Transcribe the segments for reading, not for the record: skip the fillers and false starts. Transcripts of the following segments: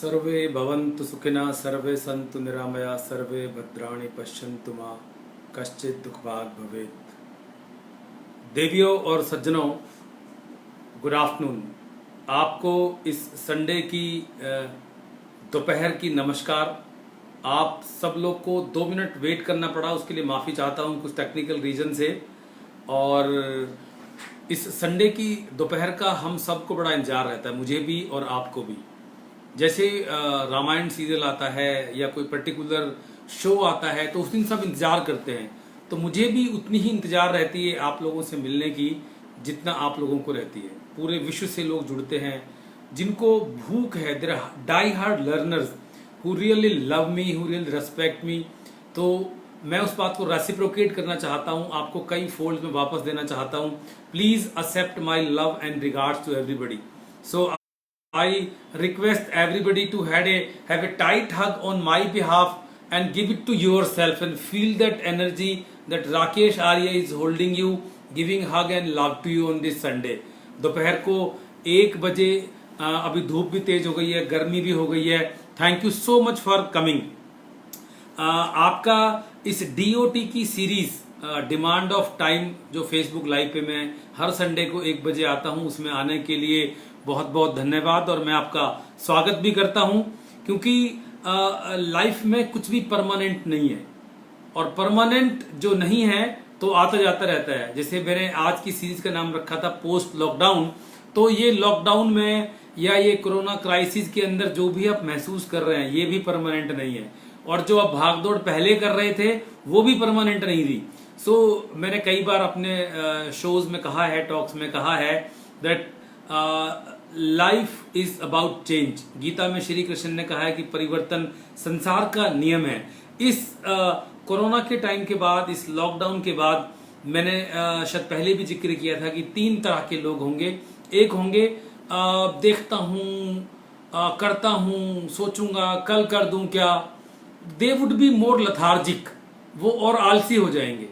सर्वे भवन्तु सुखिनः सर्वे सन्तु निरामया सर्वे भद्राणि पश्यन्तु मा कश्चित् दुःखभाग् भवेत्। देवियों और सज्जनों, गुड आफ्टरनून। आपको इस संडे की दोपहर की नमस्कार। आप सब लोग को 2 मिनट वेट करना पड़ा, उसके लिए माफ़ी चाहता हूँ कुछ टेक्निकल रीजन से। और इस संडे की दोपहर का हम सबको बड़ा इंतजार रहता है, मुझे भी और आपको भी। जैसे रामायण सीरियल आता है या कोई पर्टिकुलर शो आता है तो उस दिन सब इंतजार करते हैं, तो मुझे भी उतनी ही इंतजार रहती है आप लोगों से मिलने की जितना आप लोगों को रहती है। पूरे विश्व से लोग जुड़ते हैं जिनको भूख है, there die hard learners who really love me, who really respect me. तो मैं उस बात को रेसिप्रोकेट करना चाहता हूं, आपको कई फोल्ड में वापस देना चाहता हूं। Please accept my love and regards to everybody. So I request everybody to have a tight hug on my behalf and give it to yourself and feel that energy that Rakesh Arya is holding you, giving hug and love to you on this Sunday। दोपहर को 1 बजे, अभी धूप भी तेज हो गई है, गर्मी भी हो गई है। Thank you so much for coming. आपका इस DOT की सीरीज डिमांड ऑफ टाइम जो फेसबुक लाइव पे मैं हर संडे को 1 बजे आता हूं, उसमें आने के लिए बहुत बहुत धन्यवाद और मैं आपका स्वागत भी करता हूं। क्योंकि लाइफ में कुछ भी परमानेंट नहीं है और परमानेंट जो नहीं है तो आता जाता रहता है। जैसे मैंने आज की सीरीज का नाम रखा था पोस्ट लॉकडाउन, तो ये लॉकडाउन में या ये कोरोना क्राइसिस के अंदर जो भी आप महसूस कर रहे हैं ये भी परमानेंट नहीं है, और जो आप भागदौड़ पहले कर रहे थे वो भी परमानेंट नहीं थी। सो मैंने कई बार अपने शोज में कहा है, टॉक्स में कहा है that life is about change. Gita में श्री कृष्ण ने कहा है कि परिवर्तन संसार का नियम है। इस कोरोना के टाइम के बाद, इस लॉकडाउन के बाद, मैंने शायद पहले भी जिक्र किया था कि 3 तरह के लोग होंगे। एक होंगे देखता हूँ, करता हूँ, सोचूंगा, कल कर दूं क्या। They would be more lethargic, वो और आलसी हो जाएंगे।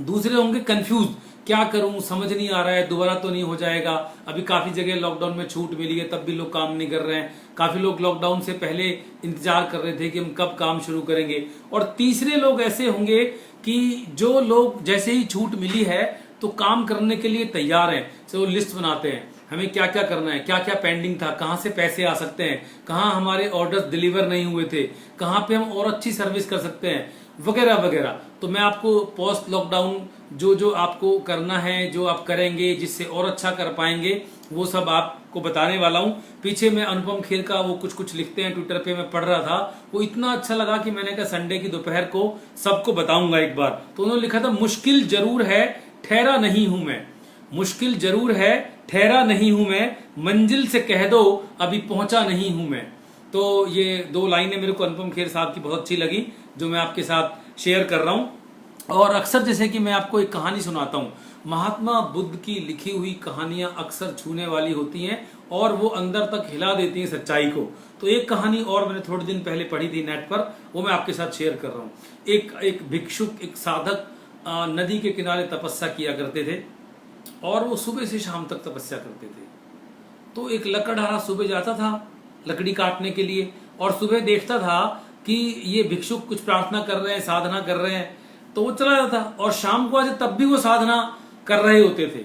दूसरे होंगे कंफ्यूज, क्या करूं, समझ नहीं आ रहा है, दोबारा तो नहीं हो जाएगा। अभी काफी जगह लॉकडाउन में छूट मिली है तब भी लोग काम नहीं कर रहे हैं। काफी लोग लॉकडाउन से पहले इंतजार कर रहे थे कि हम कब काम शुरू करेंगे। और तीसरे लोग ऐसे होंगे कि जो लोग जैसे ही छूट मिली है तो काम करने के लिए तैयार हैं। तो वो लिस्ट बनाते हैं, हमें क्या क्या करना है, क्या क्या पेंडिंग था, कहाँ से पैसे आ सकते हैं, कहाँ हमारे ऑर्डर्स डिलीवर नहीं हुए थे, कहाँ पे हम और अच्छी सर्विस कर सकते हैं, वगैरह वगैरह। तो मैं आपको पोस्ट लॉकडाउन जो जो आपको करना है, जो आप करेंगे जिससे और अच्छा कर पाएंगे, वो सब आपको बताने वाला हूँ। पीछे मैं अनुपम खेर का वो कुछ लिखते हैं ट्विटर पे, मैं पढ़ रहा था, वो इतना अच्छा लगा कि मैंने कहा संडे की दोपहर को सबको बताऊंगा एक बार। तो उन्होंने लिखा था, मुश्किल जरूर है ठहरा नहीं हूं मैं, मुश्किल जरूर है ठहरा नहीं हूं मैं, मंजिल से कह दो अभी पहुंचा नहीं हूं मैं। तो ये 2 लाइनें मेरे को अनुपम खेर साहब की बहुत अच्छी लगी, जो मैं आपके साथ शेयर कर रहा हूं। और अक्सर जैसे कि मैं आपको एक कहानी सुनाता हूं, महात्मा बुद्ध की लिखी हुई कहानियां अक्सर छूने वाली होती हैं और वो अंदर तक हिला देती हैं सच्चाई को। तो एक कहानी और मैंने थोड़े दिन पहले पढ़ी थी नेट पर, वो मैं आपके साथ शेयर कर रहा हूँ। एक भिक्षुक, एक साधक नदी के किनारे तपस्या किया करते थे और वो सुबह से शाम तक तपस्या करते थे। तो एक लकड़हारा सुबह जाता था लकड़ी काटने के लिए और सुबह देखता था कि ये भिक्षुक कुछ प्रार्थना कर रहे हैं, साधना कर रहे हैं, तो वो चला जाता और शाम को आज तब भी वो साधना कर रहे होते थे।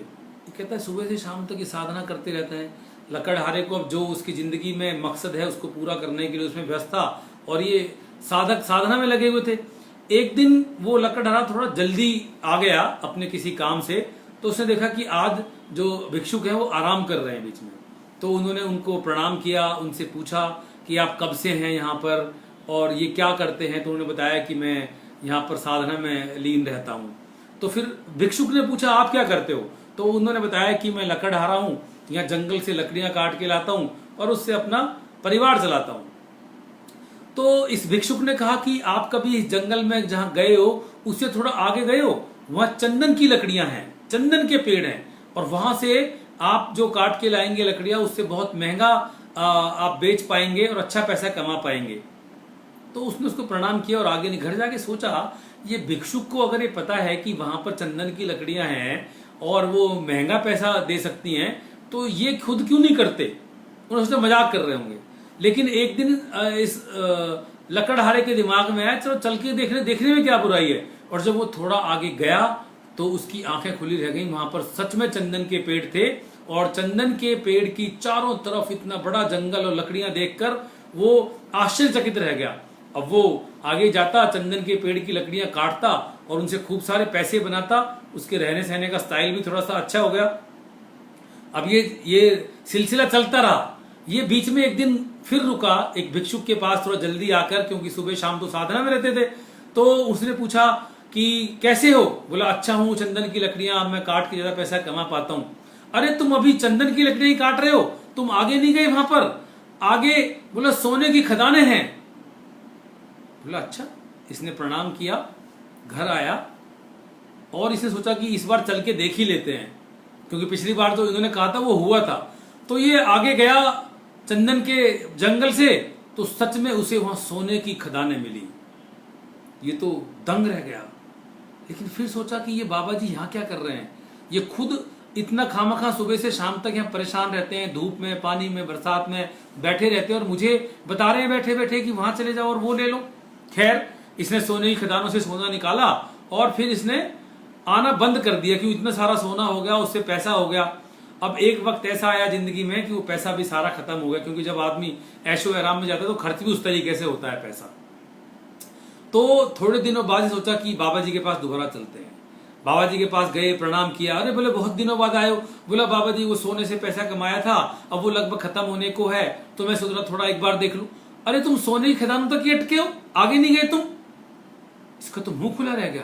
कहता है सुबह से शाम तक ये साधना करते रहता है। लकड़हारे को अब जो उसकी जिंदगी में मकसद है उसको पूरा करने के लिए उसमें व्यस्त था और ये साधक साधना में लगे हुए थे। एक दिन वो लकड़हारा थोड़ा जल्दी आ गया अपने किसी काम से, तो उसने देखा कि आज जो भिक्षुक है वो आराम कर रहे हैं बीच में। तो उन्होंने उनको प्रणाम किया, उनसे पूछा कि आप कब से हैं यहाँ पर और ये क्या करते हैं। तो उन्होंने बताया कि मैं यहाँ पर साधना में लीन रहता हूँ। तो फिर भिक्षुक ने पूछा आप क्या करते हो, तो उन्होंने बताया कि मैं लकड़हारा हूँ, यहाँ जंगल से लकड़ियां काट के लाता हूँ और उससे अपना परिवार चलाता हूँ। तो इस भिक्षुक ने कहा कि आप कभी इस जंगल में जहाँ गए हो उससे थोड़ा आगे गए हो, वहाँ चंदन की लकड़ियां हैं, चंदन के पेड़ हैं, और वहां से आप जो काट के लाएंगे लकड़ियां उससे बहुत महंगा आप बेच पाएंगे और अच्छा पैसा कमा पाएंगे। तो उसने उसको प्रणाम किया और आगे घर जाके सोचा, ये भिक्षुक को अगर ये पता है कि वहां पर चंदन की लकड़ियां हैं और वो महंगा पैसा दे सकती हैं, तो ये खुद क्यों नहीं करते। उन्होंने सोचा मजाक कर रहे होंगे। लेकिन एक दिन इस लकड़हारे के दिमाग में आया चलो चल के देखने में क्या बुराई है। और जब वो थोड़ा आगे गया तो उसकी आंखें खुली रह गई। वहां पर सच में चंदन के पेड़ थे और चंदन के पेड़ की चारों तरफ इतना बड़ा जंगल और लकड़ियां देखकर वो आश्चर्यचकित रह गया। अब वो आगे जाता, चंदन के पेड़ की लकड़ियां काटता और उनसे खूब सारे पैसे बनाता। उसके रहने सहने का स्टाइल भी थोड़ा सा अच्छा हो गया। अब ये सिलसिला चलता रहा। ये बीच में एक दिन फिर रुका एक भिक्षुक के पास थोड़ा जल्दी आकर, क्योंकि सुबह शाम तो साधना में रहते थे। तो उसने पूछा कि कैसे हो? बोला अच्छा हूं, चंदन की लकड़ियां मैं काट के ज्यादा पैसा कमा पाता हूं। अरे तुम अभी चंदन की लकड़ियां ही काट रहे हो, तुम आगे नहीं गए वहां पर? आगे बोला सोने की खदानें हैं। बोला अच्छा। इसने प्रणाम किया, घर आया और इसने सोचा कि इस बार चल के देख ही लेते हैं, क्योंकि पिछली बार तो इन्होंने कहा था वो हुआ था। तो ये आगे गया चंदन के जंगल से, तो सच में उसे वहां सोने की खदानें मिली। ये तो दंग रह गया। लेकिन फिर सोचा कि ये बाबा जी यहाँ क्या कर रहे हैं? ये खुद इतना खामखा सुबह से शाम तक यहाँ परेशान रहते हैं, धूप में, पानी में, बरसात में बैठे रहते हैं, और मुझे बता रहे हैं बैठे बैठे कि वहां चले जाओ और वो ले लो। खैर, इसने सोने की खदानों से सोना निकाला और फिर इसने आना बंद कर दिया कि इतना सारा सोना हो गया, उससे पैसा हो गया। अब एक वक्त ऐसा आया जिंदगी में कि वो पैसा भी सारा खत्म हो गया, क्योंकि जब आदमी ऐशो आराम में जाता है तो खर्च भी उस तरीके से होता है पैसा। तो थोड़े दिनों बाद ही सोचा कि बाबा जी के पास दोबारा चलते हैं। बाबा जी के पास गए, प्रणाम किया। अरे बोले बहुत दिनों बाद आए हो? बोला बाबा जी वो सोने से पैसा कमाया था, अब वो लगभग खत्म होने को है, तो मैं सोच रहा थोड़ा एक बार देख लूं। अरे तुम सोने की खदानों तक ही अटके हो, आगे नहीं गए तुम? इसका तो मुंह खुला रह गया।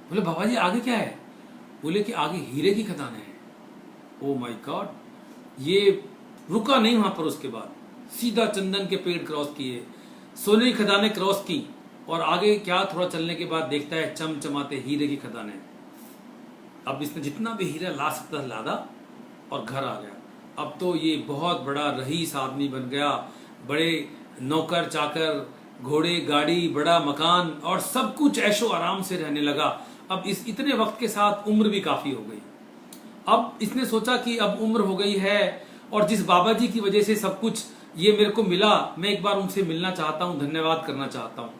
बोले बाबा जी आगे क्या है? बोले कि आगे हीरे की खदानें हैं। Oh my God. ये रुका नहीं वहां पर, उसके बाद सीधा चंदन के पेड़ क्रॉस किए, सोने की खदानें क्रॉस की, और आगे क्या थोड़ा चलने के बाद देखता है चमचमाते हीरे की खदानें। अब इसने जितना भी हीरा ला सकता लादा और घर आ गया। अब तो ये बहुत बड़ा रईस आदमी बन गया। बड़े नौकर चाकर, घोड़े गाड़ी, बड़ा मकान और सब कुछ ऐशो आराम से रहने लगा। अब इस इतने वक्त के साथ उम्र भी काफी हो गई। अब इसने सोचा कि अब उम्र हो गई है और जिस बाबा जी की वजह से सब कुछ ये मेरे को मिला, मैं एक बार उनसे मिलना चाहता हूं, धन्यवाद करना चाहता हूं।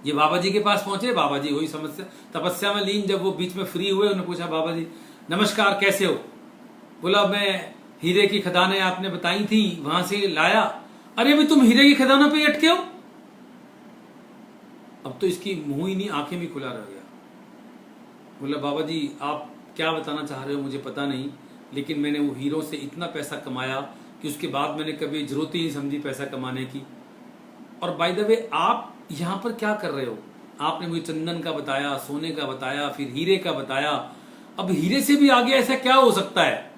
ये बाबा जी के पास पहुंचे। बाबा जी वही समस्या तपस्या में लीन, जब वो बीच में फ्री हुए, उन्होंने पूछा बाबा जी नमस्कार कैसे हो? बोला मैं हीरे की खदानें आपने बताई थी वहां से लाया। अरे भी तुम हीरे की खदानों पे अटके हो? अब तो इसकी मुंह ही नहीं, आंखें भी खुला रह गया। बोला बाबा जी आप क्या बताना चाह रहे हो मुझे पता नहीं, लेकिन मैंने वो हीरों से इतना पैसा कमाया कि उसके बाद मैंने कभी जरूरत ही नहीं समझी पैसा कमाने की। और बाय द वे आप यहां पर क्या कर रहे हो? आपने मुझे चंदन का बताया, सोने का बताया, फिर हीरे का बताया। अब हीरे से भी आगे ऐसा क्या हो सकता है?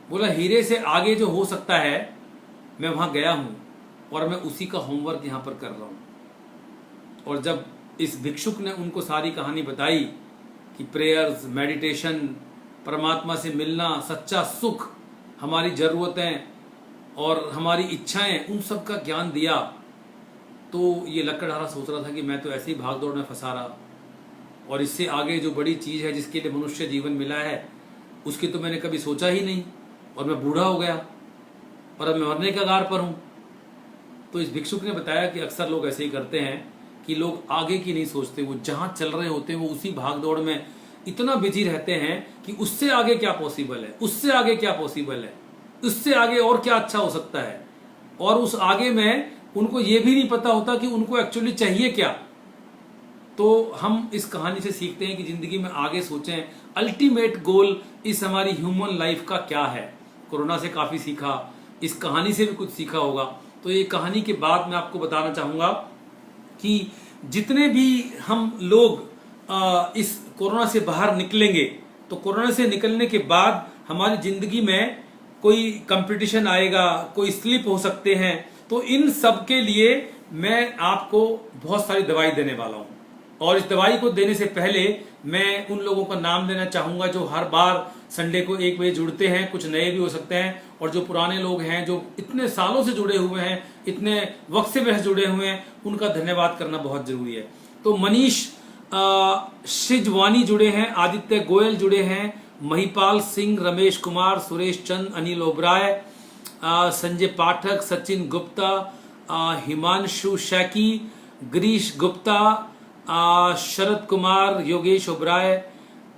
बोला हीरे से आगे जो हो सकता है, मैं वहां गया हूं और मैं उसी का होमवर्क यहां पर कर रहा हूं। और जब इस भिक्षुक ने उनको सारी कहानी बताई कि प्रेयर्स, मेडिटेशन, परमात्मा से मिलना, सच्चा सुख, हमारी जरूरतें और हमारी इच्छाएं, उन सब का ज्ञान दिया, तो ये लकड़हारा सोच रहा था कि मैं तो ऐसे ही भाग दौड़ में फंसा रहा, और इससे आगे जो बड़ी चीज है जिसके लिए मनुष्य जीवन मिला है उसकी तो मैंने कभी सोचा ही नहीं, और मैं बूढ़ा हो गया और अब मैं मरने का कगार पर हूं। तो इस भिक्षुक ने बताया कि अक्सर लोग ऐसे ही करते हैं कि लोग आगे की नहीं सोचते, वो जहां चल रहे होते हैं वो उसी भाग दौड़ में इतना बिजी रहते हैं कि उससे आगे क्या पॉसिबल है, उससे आगे क्या पॉसिबल है, उससे आगे और क्या अच्छा हो सकता है। और उस आगे में उनको ये भी नहीं पता होता कि उनको एक्चुअली चाहिए क्या। तो हम इस कहानी से सीखते हैं कि जिंदगी में आगे सोचें, अल्टीमेट गोल इस हमारी ह्यूमन लाइफ का क्या है। कोरोना से काफी सीखा, इस कहानी से भी कुछ सीखा होगा। तो ये कहानी के बाद मैं आपको बताना चाहूंगा कि जितने भी हम लोग इस कोरोना से बाहर निकलेंगे, तो कोरोना से निकलने के बाद हमारी जिंदगी में कोई कंपटीशन आएगा, कोई स्लिप हो सकते हैं। तो इन सब के लिए मैं आपको बहुत सारी दवाई देने वाला हूं, और इस दवाई को देने से पहले मैं उन लोगों का नाम लेना चाहूंगा जो हर बार संडे को 1 बजे जुड़ते हैं। कुछ नए भी हो सकते हैं, और जो पुराने लोग हैं जो इतने सालों से जुड़े हुए हैं, इतने वक्त से वह जुड़े हुए हैं, उनका धन्यवाद करना बहुत जरूरी है। तो मनीष शिजवानी जुड़े हैं, आदित्य गोयल जुड़े हैं, Mahipal Singh, Ramesh Kumar, Suresh Chand, Anil Oberoi, Sanjay Pathak, Sachin Gupta, Himanshu Shaiki, Girish Gupta, Sharad Kumar, Yogesh Oberoi,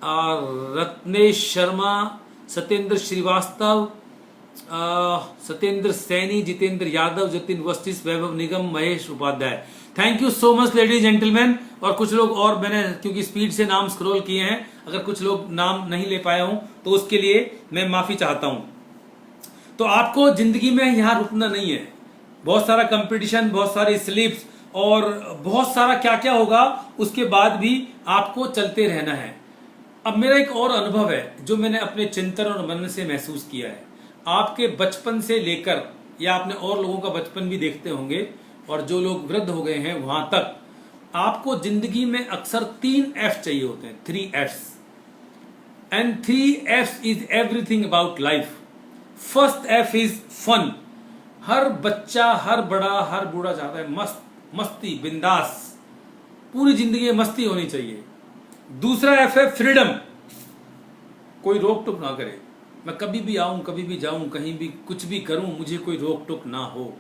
Ratnesh Sharma, Satyendra Srivastava, Satyendra Saini, Jitendra Yadav, Jatin Vastis, Vaibhav Nigam, Mahesh Upadhyay. Thank you so much ladies gentlemen. और कुछ लोग और मैंने क्योंकि स्पीड से नाम स्क्रॉल किए हैं, अगर कुछ लोग नाम नहीं ले पाया हूं तो उसके लिए मैं माफी चाहता हूं। तो आपको जिंदगी में यहां रुकना नहीं है। बहुत सारा कंपटीशन, बहुत सारी स्लिप्स और बहुत सारा क्या क्या होगा, उसके बाद भी आपको चलते रहना है। अब मेरा एक और अनुभव है जो मैंने अपने चिंतन और मनन से महसूस किया है। आपके बचपन से लेकर, या आपने और लोगों का बचपन भी देखते होंगे, और जो लोग वृद्ध हो गए हैं वहां तक, आपको जिंदगी में अक्सर 3 F चाहिए होते हैं, 3 Fs, and 3 Fs is everything about life. First F is fun. हर बच्चा, हर बड़ा, हर बूढ़ा चाहता है मस्ती, बिंदास, पूरी जिंदगी में मस्ती होनी चाहिए। दूसरा F है फ्रीडम, कोई रोक टोक ना करे, मैं कभी भी आऊं, कभी भी जाऊं, कहीं भी कुछ भी करूं, मुझे कोई रोक टोक ना हो।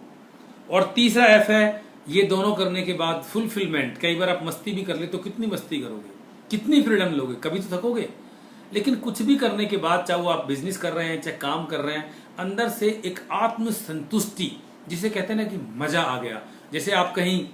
और तीसरा F है, ये दोनों करने के बाद फुलफिलमेंट। कई बार आप मस्ती भी कर ले तो कितनी मस्ती करोगे, कितनी फ्रीडम लोगे, कभी तो थकोगे। लेकिन कुछ भी करने के बाद, चाहे वो आप बिजनेस कर रहे हैं, चाहे काम कर रहे हैं, अंदर से एक आत्म संतुष्टि, जिसे कहते हैं ना कि मजा आ गया। जैसे आप कहीं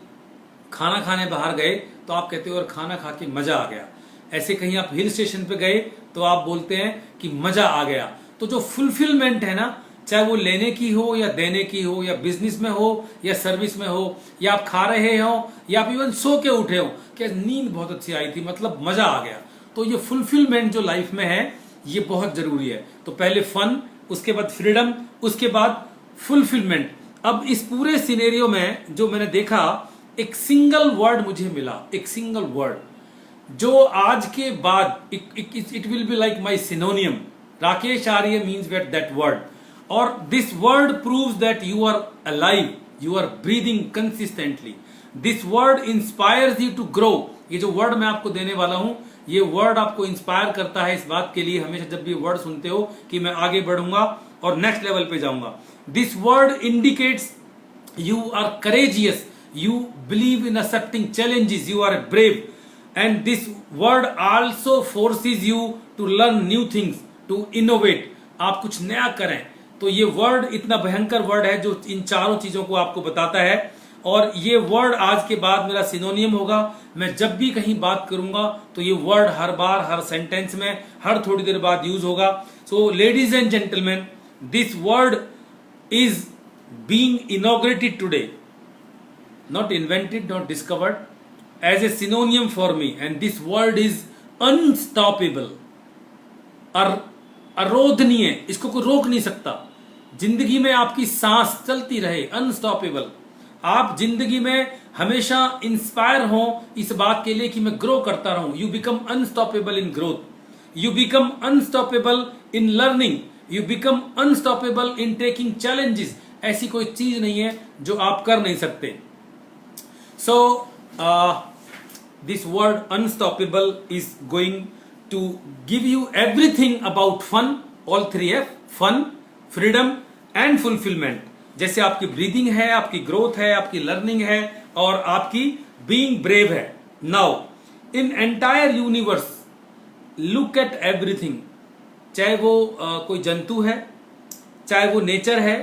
खाना खाने बाहर गए तो आप कहते हो और खाना खा के मजा आ गया। ऐसे कहीं आप हिल स्टेशन पे गए तो आप बोलते हैं कि मजा आ गया। तो जो फुलफिलमेंट है ना, चाहे वो लेने की हो या देने की हो, या बिजनेस में हो या सर्विस में हो, या आप खा रहे हो या आप इवन सो के उठे हो कि नींद बहुत अच्छी आई थी, मतलब मजा आ गया। तो ये फुलफिलमेंट जो लाइफ में है, ये बहुत जरूरी है। तो पहले फन, उसके बाद फ्रीडम, उसके बाद फुलफिलमेंट। अब इस पूरे सिनेरियो में जो मैंने देखा, एक सिंगल वर्ड मुझे मिला, एक सिंगल वर्ड जो आज के बाद it will be like my synonym. Rakesh Arya means that word, और this word proves that you are alive, you are breathing consistently. This word inspires you to grow. ये जो वर्ड मैं आपको देने वाला हूं, ये वर्ड आपको इंस्पायर करता है इस बात के लिए, हमेशा जब भी वर्ड सुनते हो, कि मैं आगे बढ़ूंगा और नेक्स्ट लेवल पे जाऊंगा। This word indicates you are courageous, you believe in accepting challenges, you are brave, and this word also forces you to learn new things, to innovate। आप कुछ नया करें। तो ये वर्ड इतना भयंकर वर्ड है जो इन चारों चीजों को आपको बताता है, और ये वर्ड आज के बाद मेरा सिनोनियम होगा। मैं जब भी कहीं बात करूंगा तो ये वर्ड हर बार, हर सेंटेंस में, हर थोड़ी देर बाद यूज होगा। So ladies and gentleman, this word is being inaugurated today, not invented, not discovered, as a synonym for me, and this word is unstoppable। अरोधनीय, इसको कोई रोक नहीं सकता। जिंदगी में आपकी सांस चलती रहे, अनस्टॉपेबल। आप जिंदगी में हमेशा इंस्पायर हो इस बात के लिए कि मैं ग्रो करता रहूं। You become unstoppable in growth, you become unstoppable in learning, you become unstoppable in taking challenges. ऐसी कोई चीज नहीं है जो आप कर नहीं सकते। So this word unstoppable is going to give you everything about fun, all 3 F, fun, freedom and fulfilment. जैसे आपकी ब्रीदिंग है, आपकी ग्रोथ है, आपकी लर्निंग है, और आपकी बीइंग ब्रेव है। Now in entire universe, look at everything. चाहे वो कोई जंतु है, चाहे वो नेचर है।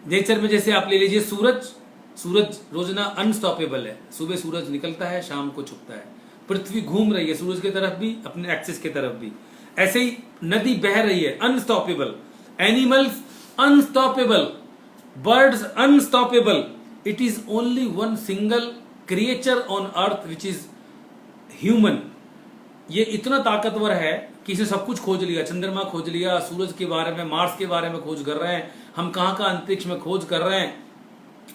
नेचर में जैसे आप ले लीजिए सूरज रोजना अनस्टॉपेबल है। सुबह सूरज निकलता है, शाम को छुपता है। पृथ्वी घूम रही है सूरज की तरफ भी, अपने एक्सिस की तरफ भी। ऐसे ही नदी बह रही है, unstoppable. Animals unstoppable, birds unstoppable. It is only one single creature on earth which is human. ये इतना ताकतवर है कि इसने सब कुछ खोज लिया, चंद्रमा खोज लिया, सूरज के बारे में, मार्स के बारे में खोज कर रहे हैं, हम कहां का अंतरिक्ष में खोज कर रहे हैं।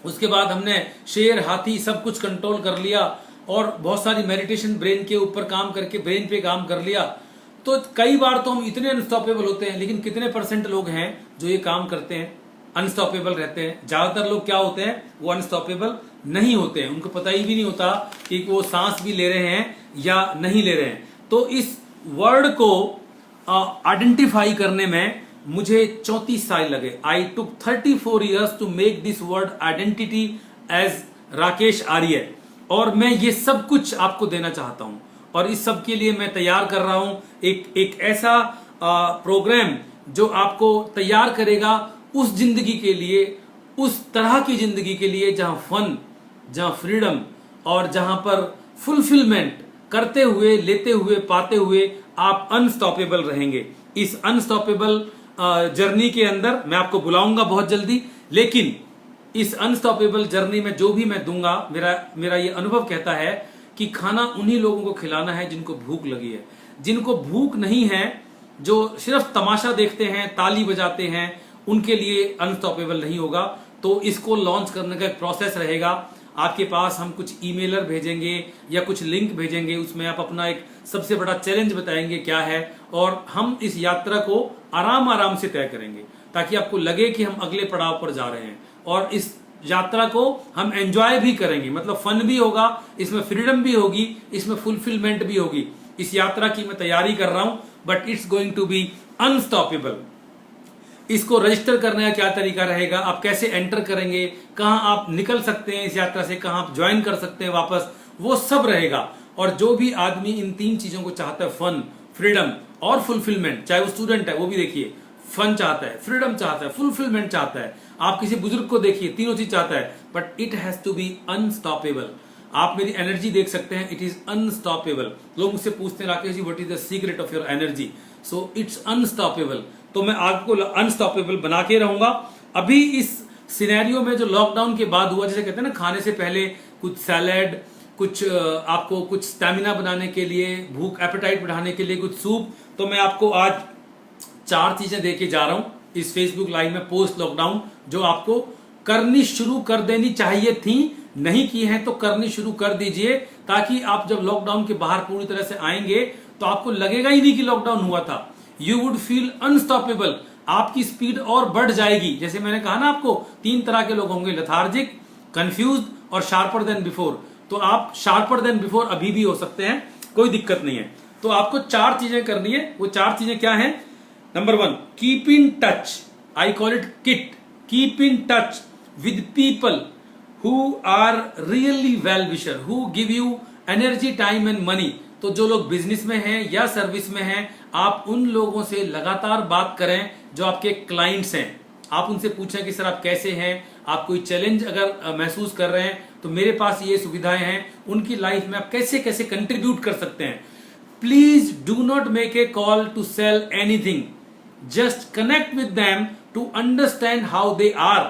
उसके बाद हमने शेर, हाथी सब कुछ कंट्रोल कर लिया, और बहुत सारी मेडिटेशन ब्रेन के ऊपर काम करके ब्रेन पे काम कर लिया। तो कई बार तो हम इतने अनस्टॉपेबल होते हैं, लेकिन कितने % लोग हैं जो ये काम करते हैं, अनस्टॉपेबल रहते हैं। ज्यादातर लोग क्या होते हैं, वो अनस्टॉपेबल नहीं होते हैं। उनको पता ही भी नहीं होता कि वो सांस भी ले रहे हैं या नहीं ले रहे हैं। तो इस वर्ड को आइडेंटिफाई करने में मुझे 34 साल लगे। I took 34 years to make this word identity as Rakesh Arya, और मैं ये सब कुछ आपको देना चाहता हूं, और इस सब के लिए मैं तैयार कर रहा हूं एक ऐसा प्रोग्राम जो आपको तैयार करेगा उस जिंदगी के लिए, उस तरह की जिंदगी के लिए जहां फन, जहां फ्रीडम और जहां पर फुलफिलमेंट करते हुए, लेते हुए, पाते हुए आप अनस्टॉपेबल रहेंगे। इस अनस्टॉपेबल जर्नी के अंदर मैं आपको बुलाऊंगा बहुत जल्दी, लेकिन इस अनस्टॉपेबल जर्नी में जो भी मैं दूंगा, मेरा ये अनुभव कहता है कि खाना उन्हीं लोगों को खिलाना है जिनको भूख लगी है। जिनको भूख नहीं है, जो सिर्फ तमाशा देखते हैं, ताली बजाते हैं, उनके लिए अनस्टॉपेबल नहीं होगा। तो इसको लॉन्च करने का एक प्रोसेस रहेगा। आपके पास हम कुछ ईमेलर भेजेंगे या कुछ लिंक भेजेंगे, उसमें आप अपना एक सबसे बड़ा चैलेंज बताएंगे क्या है, और हम इस यात्रा को आराम आराम से तय करेंगे ताकि आपको लगे कि हम अगले पड़ाव पर जा रहे हैं, और इस यात्रा को हम एंजॉय भी करेंगे। मतलब फन भी होगा, इसमें फ्रीडम भी होगी, इसमें फुलफिलमेंट भी होगी। इस यात्रा की मैं तैयारी कर रहा हूं, but it's going to be unstoppable. इसको रजिस्टर करने का क्या तरीका रहेगा, आप कैसे एंटर करेंगे, कहां आप निकल सकते हैं इस यात्रा से, कहां आप ज्वाइन कर सकते हैं वापस, वो सब रहेगा। और जो भी आदमी इन 3 चीजों को चाहता है, फन, फ्रीडम और फुलफिलमेंट, चाहे वो स्टूडेंट है वो भी देखिए फन चाहता है, फ्रीडम चाहता है, फुलफिलमेंट चाहता है, आप किसी बुजुर्ग को देखिए, तीनों चीज चाहता है, but it has to be unstoppable. आप मेरी एनर्जी देख सकते हैं, इट इज अनस्टॉपेबल। लोग मुझसे पूछते हैं Rakesh ji what is the secret of your energy, so it's unstoppable. तो मैं आपको अनस्टॉपेबल बना के रहूंगा। अभी इस सिनेरियो में जो लॉकडाउन के बाद हुआ, जैसे कहते हैं ना, खाने से पहले कुछ सैलेड, कुछ आपको कुछ स्टैमिना बनाने के लिए, भूख एपेटाइट बढ़ाने के लिए कुछ सूप, तो मैं आपको आज 4 चीजें देके जा रहा हूं इस फेसबुक लाइव में पोस्ट लॉकडाउन, जो आपको करनी शुरू कर देनी चाहिए थी, नहीं की है तो करनी शुरू कर दीजिए, ताकि आप जब लॉकडाउन के बाहर पूरी तरह से आएंगे तो आपको लगेगा ही नहीं कि लॉकडाउन हुआ था। यू वुड फील अनस्टॉपेबल, आपकी स्पीड और बढ़ जाएगी। जैसे मैंने कहा ना आपको, 3 तरह के लोग होंगे, लेथार्जिक, कंफ्यूज्ड और शार्पर देन बिफोर। तो आप शार्पर देन बिफोर अभी भी हो सकते हैं, कोई दिक्कत नहीं है। तो आपको 4 चीजें करनी है। वो 4 चीजें क्या हैं? Number 1, keep in touch, I call it kit. Keep in touch with people who are really well wisher, who give you energy, time and money. तो जो लोग बिजनेस में हैं या सर्विस में हैं, आप उन लोगों से लगातार बात करें जो आपके क्लाइंट्स हैं। आप उनसे पूछें कि सर आप कैसे हैं, आप कोई चैलेंज अगर महसूस कर रहे हैं तो मेरे पास ये सुविधाएं हैं, उनकी लाइफ में आप कैसे कैसे कंट्रीब्यूट कर सकते हैं। Please do not make a call to sell anything, just connect with them to understand how they are,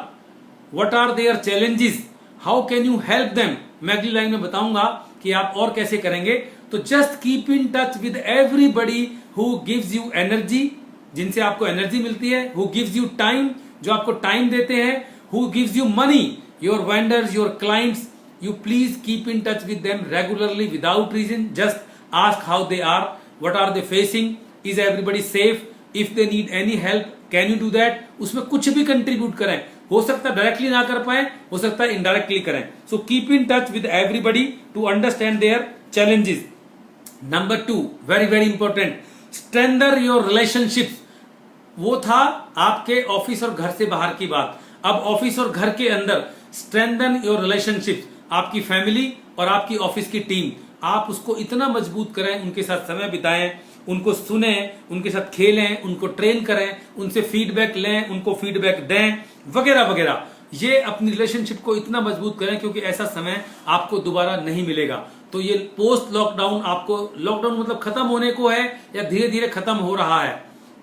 what are their challenges, how can you help them. मैं अगली लाइन में बताऊंगा कि आप और कैसे करेंगे। तो just keep in touch with everybody who gives you energy, जिनसे आपको एनर्जी मिलती है, हु गिव्स यू टाइम, जो आपको टाइम देते हैं, who gives you money, your vendors, your clients. You please keep in touch with them regularly without reason, just ask how they are, what are they facing, is everybody safe, if they need any help can you do that. उसमें कुछ भी contribute करें, हो सकता है directly ना कर पाए, हो सकता है इनडायरेक्टली करें। So keep in touch with everybody to understand their challenges. Number 2, very very important, strengthen your relationships. वो था आपके ऑफिस और घर से बाहर की बात। अब ऑफिस और घर के अंदर strengthen your relationships. आपकी फैमिली और आपकी ऑफिस की टीम, आप उसको इतना मजबूत करें, उनके साथ समय बिताएं, उनको सुने, उनके साथ खेलें, उनको ट्रेन करें, उनसे फीडबैक लें, उनको फीडबैक दें, वगैरह वगैरह। ये अपनी रिलेशनशिप को इतना मजबूत करें क्योंकि ऐसा समय आपको दोबारा नहीं मिलेगा। तो ये पोस्ट लॉकडाउन, आपको लॉकडाउन मतलब खत्म होने को है या धीरे धीरे खत्म हो रहा है,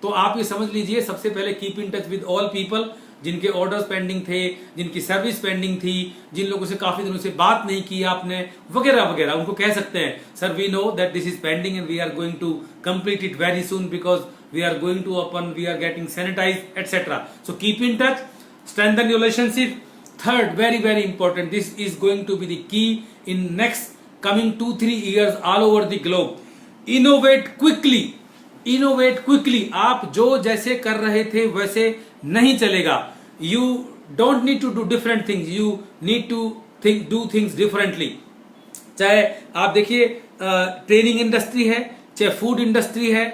तो आप ये समझ लीजिए। सबसे पहले keep in touch with all people, जिनके ऑर्डर्स पेंडिंग थे, जिनकी सर्विस पेंडिंग थी, जिन लोगों से काफी दिनों से बात नहीं की आपने, वगैरह वगैरह। उनको कह सकते हैं sir we know that this is pending and we are going to complete it very soon because we are going to open, we are getting sanitize etcetera. So keep in touch, strengthen your relationship. Third, very very important, this is going to be the key in next coming 2-3 years all over the globe. Innovate quickly, innovate quickly. आप जो जैसे कर रहे थे वैसे नहीं चलेगा। You don't need to do different things, you need to do things differently. चाहे आप देखिए ट्रेनिंग इंडस्ट्री है, चाहे फूड इंडस्ट्री है,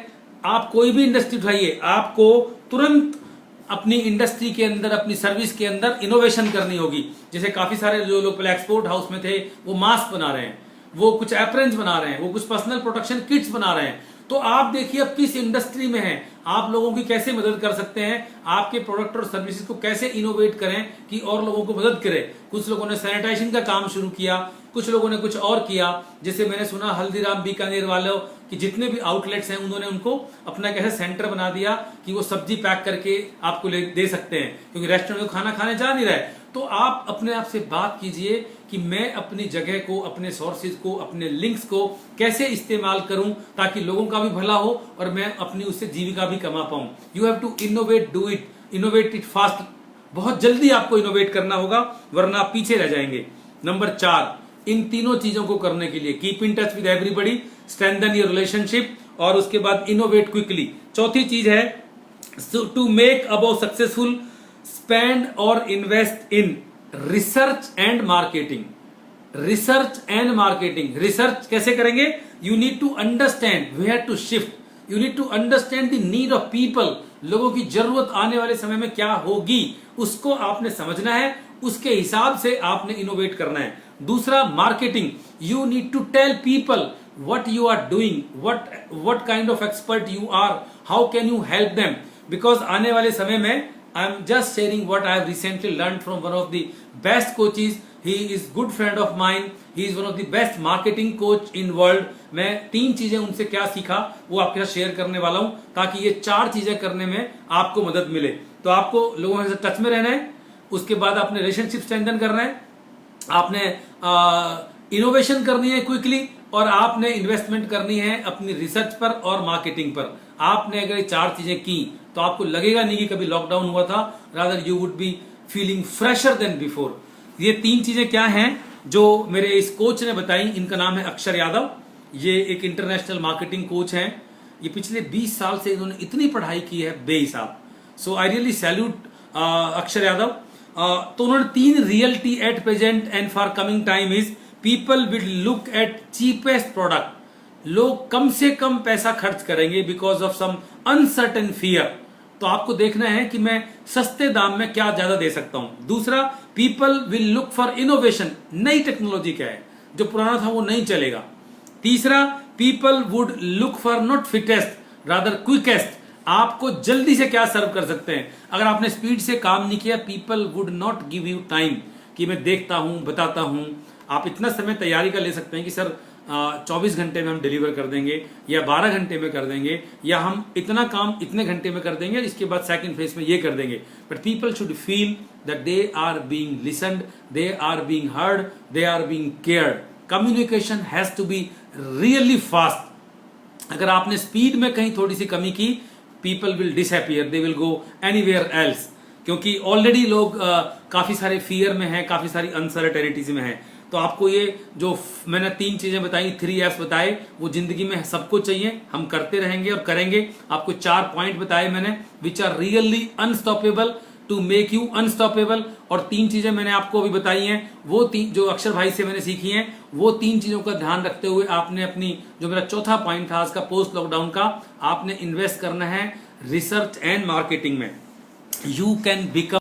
आप कोई भी इंडस्ट्री उठाइए, आपको तुरंत अपनी इंडस्ट्री के अंदर, अपनी सर्विस के अंदर इनोवेशन करनी होगी। जैसे काफी सारे जो लोग पहले एक्सपोर्ट हाउस में थे वो मास्क बना रहे हैं, वो कुछ एप्रन्स बना रहे हैं, वो कुछ पर्सनल प्रोटेक्शन किट्स बना रहे हैं। तो आप देखिए अब किस इंडस्ट्री में हैं, आप लोगों की कैसे मदद कर सकते हैं, आपके प्रोडक्ट और सर्विसेज को कैसे इनोवेट करें कि और लोगों को मदद करें। कुछ लोगों ने सैनिटाइजेशन का काम शुरू किया, कुछ लोगों ने कुछ और किया। जैसे मैंने सुना हल्दीराम बीकानेर वालों कि जितने भी आउटलेट्स हैं उन्होंने उनको अपना कैसे सेंटर बना दिया कि वो सब्जी पैक करके आपको दे सकते हैं, क्योंकि रेस्टोरेंट में खाना खाने जा नहीं रहे। तो आप अपने आप से बात कीजिए कि मैं अपनी जगह को, अपने सोर्सेज को, अपने लिंक्स को कैसे इस्तेमाल करूं ताकि लोगों का भी भला हो और मैं अपनी उससे जीविका भी कमा पाऊं। You have to innovate, do it, innovate it fast. बहुत जल्दी आपको इनोवेट करना होगा वरना आप पीछे रह जाएंगे। नंबर 4, इन तीनों चीजों को करने के लिए keep in touch with everybody, strengthen your relationship और उसके बाद इनोवेट क्विकली। चौथी चीज है to make about successful spend और invest in research and marketing. Research and marketing, research कैसे करेंगे? You need to understand where to shift, you need to understand the need of people. लोगों की जरूरत आने वाले समय में क्या होगी उसको आपने समझना है, उसके हिसाब से आपने इनोवेट करना है। दूसरा marketing, you need to tell people what you are doing, what kind of expert you are, how can you help them, because आने वाले समय में I am just sharing what I have recently learned from one of the best coaches. He is good friend of mine, he is one of the best marketing coach in world. मैं 3 चीजें उनसे क्या सीखा वो आपके साथ share करने वाला हूं ताकि ये 4 चीजें करने में आपको मदद मिले। तो आपको लोगों के साथ टच में रहना है, उसके बाद आपने रिलेशनशिप स्ट्रेंथन करना है, आपने इनोवेशन करनी है क्विकली, और आपने इन्वेस्टमेंट करनी है अपनी रिसर्च पर और मार्केटिंग पर। आपने अगर ये 4 चीजें की तो आपको लगेगा नहीं कि कभी लॉकडाउन हुआ था, rather you would be feeling fresher than before. ये 3 चीजें क्या हैं जो मेरे इस कोच ने बताई, इनका नाम है अक्षर यादव। ये एक इंटरनेशनल मार्केटिंग कोच हैं। ये पिछले 20 साल से इन्होंने इतनी पढ़ाई की है बेहिसाब। सो आई रियली सैल्यूट अक्षर यादव। तो उन्होंने 3 reality at present and for coming time is people will look at cheapest product. लोग कम से कम पैसा खर्च करेंगे because of some uncertain fear. तो आपको देखना है कि मैं सस्ते दाम में क्या ज्यादा दे सकता हूं। दूसरा, people will look for innovation, नई टेक्नोलॉजी क्या है, जो पुराना था वो नहीं चलेगा। तीसरा, people would look for not fittest rather quickest, आपको जल्दी से क्या सर्व कर सकते हैं। अगर आपने स्पीड से काम नहीं किया, people would not give you time कि मैं देखता हूं, बताता हूं। आप इतना समय तैयारी का ले सकते हैं कि सर 24 घंटे में हम डिलीवर कर देंगे या 12 घंटे में कर देंगे या हम इतना काम इतने घंटे में कर देंगे, इसके बाद सेकंड फेज में ये कर देंगे। But people should feel that they are being listened, they are being heard, they are being cared. Communication has to be really fast. अगर आपने स्पीड में कहीं थोड़ी सी कमी की, people will disappear, they will go anywhere else, क्योंकि already लोग काफी सारे फियर में हैं, काफी सारी अनसर्टेनिटीज में हैं। तो आपको ये जो मैंने 3 चीजें बताई, 3 F's बताए, वो जिंदगी में सबको चाहिए, हम करते रहेंगे और करेंगे। आपको 4 पॉइंट बताए मैंने which are really unstoppable to make you unstoppable, और 3 चीजें मैंने आपको अभी बताई हैं, वो 3 जो अक्षर भाई से मैंने सीखी हैं, वो 3 चीजों का ध्यान रखते हुए आपने अपनी, जो मेरा चौथा पॉइंट था आज का पोस्ट लॉकडाउन का, आपने इन्वेस्ट करना है रिसर्च एंड मार्केटिंग में। You can become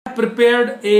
prepared a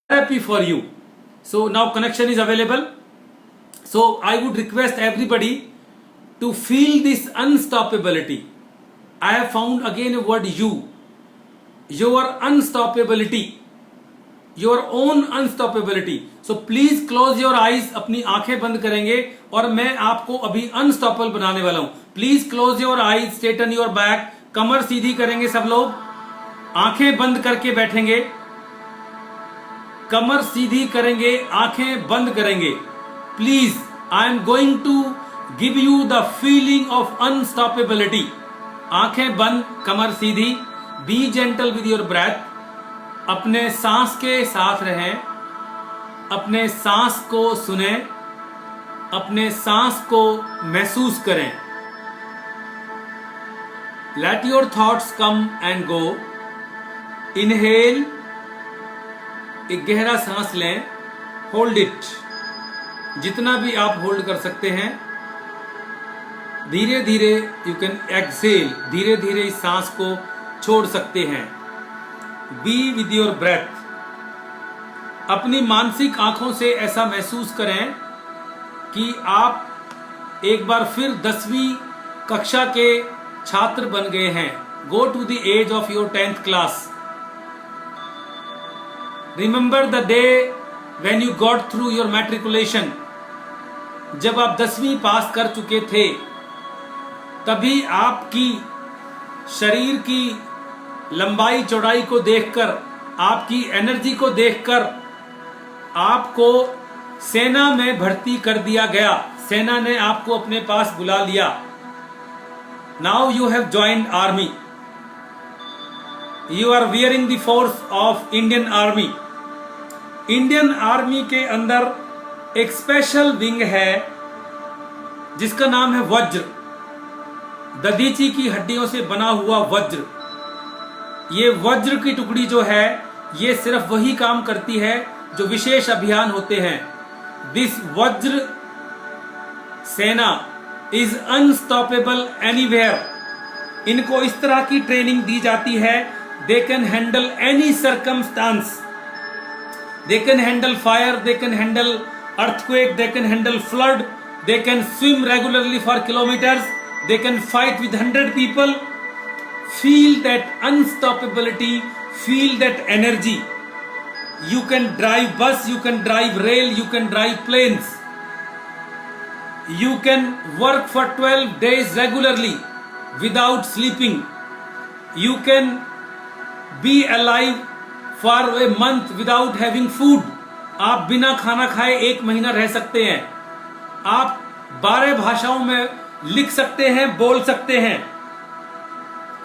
therapy for you. So now connection is available. So I would request everybody to feel this unstoppability. I have found again a word, your unstoppability, your own unstoppability. So please close your eyes. अपनी आंखें बंद करेंगे और मैं आपको अभी unstoppable बनाने वाला हूं. Please close your eyes, straighten your back. कमर सीधी करेंगे सब लोग, आंखें बंद करके बैठेंगे. कमर सीधी करेंगे, आंखें बंद करेंगे. Please, I am going to give you the feeling of unstoppability. आंखें बंद, कमर सीधी. Be gentle with your breath. अपने सांस के साथ रहें, अपने सांस को सुने, अपने सांस को महसूस करें. Let your thoughts come and go. Inhale, एक गहरा सांस लें. होल्ड इट, जितना भी आप होल्ड कर सकते हैं. धीरे धीरे यू कैन एक्सेल, धीरे धीरे इस सांस को छोड़ सकते हैं. Be with your breath. अपनी मानसिक आंखों से ऐसा महसूस करें कि आप एक बार फिर 10वीं कक्षा के छात्र बन गए हैं. Go to the age of your 10th class. Remember the day when you got through your matriculation. जब आप 10वीं पास कर चुके थे, तभी आपकी शरीर की लंबाई चौड़ाई को देखकर, आपकी एनर्जी को देखकर आपको सेना में भर्ती कर दिया गया. सेना ने आपको अपने पास बुला लिया. Now you have joined army. You are wearing the force of Indian army. Indian army के अंदर एक स्पेशल विंग है जिसका नाम है वज्र. दधीची की हड्डियों से बना हुआ वज्र. ये वज्र की टुकड़ी जो है, ये सिर्फ वही काम करती है जो विशेष अभियान होते हैं. दिस वज्र सेना इज अनस्टॉपेबल एनीवेयर. इनको इस तरह की ट्रेनिंग दी जाती है, they can handle any circumstance. They can handle fire, they can handle earthquake, they can handle flood, they can swim regularly for kilometers, they can fight with 100 people. Feel that unstoppability, feel that energy. You can drive bus, you can drive rail, you can drive planes. You can work for 12 days regularly without sleeping. You can be alive for a month without having food. आप बिना खाना खाए 1 महीना रह सकते हैं. आप 12 भाषाओं में लिख सकते हैं, बोल सकते हैं.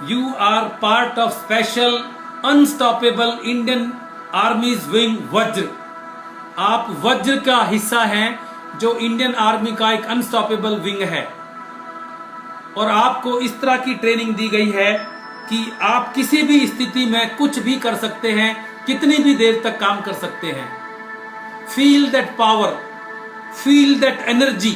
You are part of special unstoppable Indian armies wing Vajra. आप वज्र का हिस्सा हैं, जो इंडियन आर्मी का एक अनस्टॉपेबल विंग है. और आपको इस तरह की ट्रेनिंग दी गई है कि आप किसी भी स्थिति में कुछ भी कर सकते हैं, कितनी भी देर तक काम कर सकते हैं. Feel that power, feel that energy.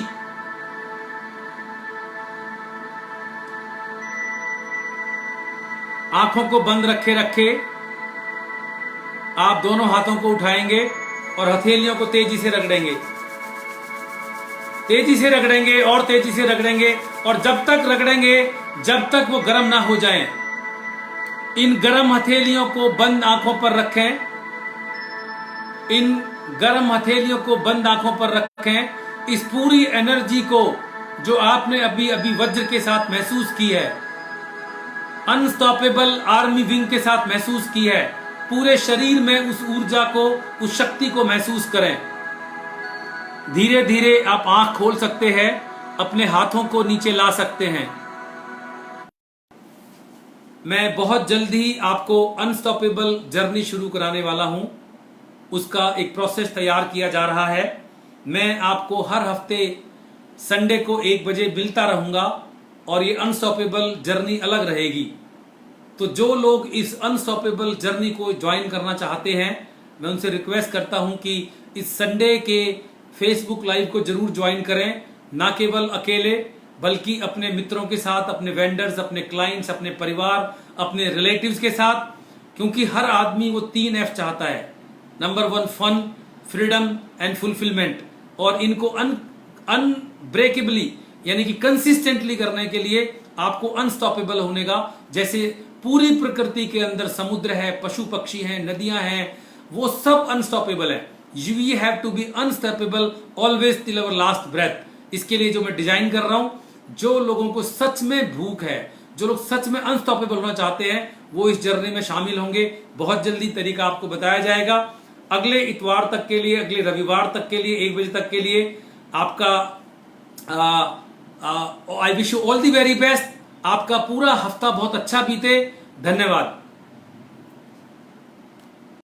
आंखों को बंद रखे रखे आप दोनों हाथों को उठाएंगे और हथेलियों को तेजी से रगड़ेंगे. तेजी से रगड़ेंगे और तेजी से रगड़ेंगे, और जब तक रगड़ेंगे जब तक वो गर्म ना हो जाएं. इन गर्म हथेलियों को बंद आंखों पर रखें. इन गर्म हथेलियों को बंद आंखों पर रखें. इस पूरी एनर्जी को जो आपने अभी अभी वज्र के साथ महसूस की है, अनस्टॉपेबल आर्मी विंग के साथ महसूस की है, पूरे शरीर में उस ऊर्जा को, उस शक्ति को महसूस करें. धीरे धीरे आप आंख खोल सकते हैं, अपने हाथों को नीचे ला सकते हैं. मैं बहुत जल्दी आपको अनस्टॉपेबल जर्नी शुरू कराने वाला हूं. उसका एक प्रोसेस तैयार किया जा रहा है. मैं आपको हर हफ्ते संडे को 1 बजे मिलता रहूंगा और ये अनस्टॉपेबल जर्नी अलग रहेगी. तो जो लोग इस अनस्टॉपेबल जर्नी को ज्वाइन करना चाहते हैं, मैं उनसे रिक्वेस्ट करता हूं कि इस संडे के फेसबुक लाइव को जरूर ज्वाइन करें. ना केवल अकेले, बल्कि अपने मित्रों के साथ, अपने वेंडर्स, अपने क्लाइंट्स, अपने परिवार, अपने रिलेटिव्स के साथ. क्योंकि हर आदमी वो 3 F चाहता है. Number 1 fun, freedom and fulfilment, और इनको अनब्रेकेबली यानी कि कंसिस्टेंटली करने के लिए आपको अनस्टॉपेबल होने का, जैसे पूरी प्रकृति के अंदर समुद्र है, पशु पक्षी हैं, नदियां हैं, वो सब अनस्टॉपेबल है। We have to be unstoppable always till our last breath. इसके लिए जो मैं डिजाइन कर रहा हूं, जो लोगों को सच में भूख है, जो लोग सच में अनस्टॉपेबल होना चाहते हैं, वो इस जर्नी में शामिल होंगे। बहुत जल्दी तरीका आपको बताया जाएगा। अगले इतवार तक के लिए, अगले रविवार तक के लिए, 1 बजे तक के लिए आपका I wish you all the very best. आपका पूरा हफ्ता बहुत अच्छा बीते। धन्यवाद।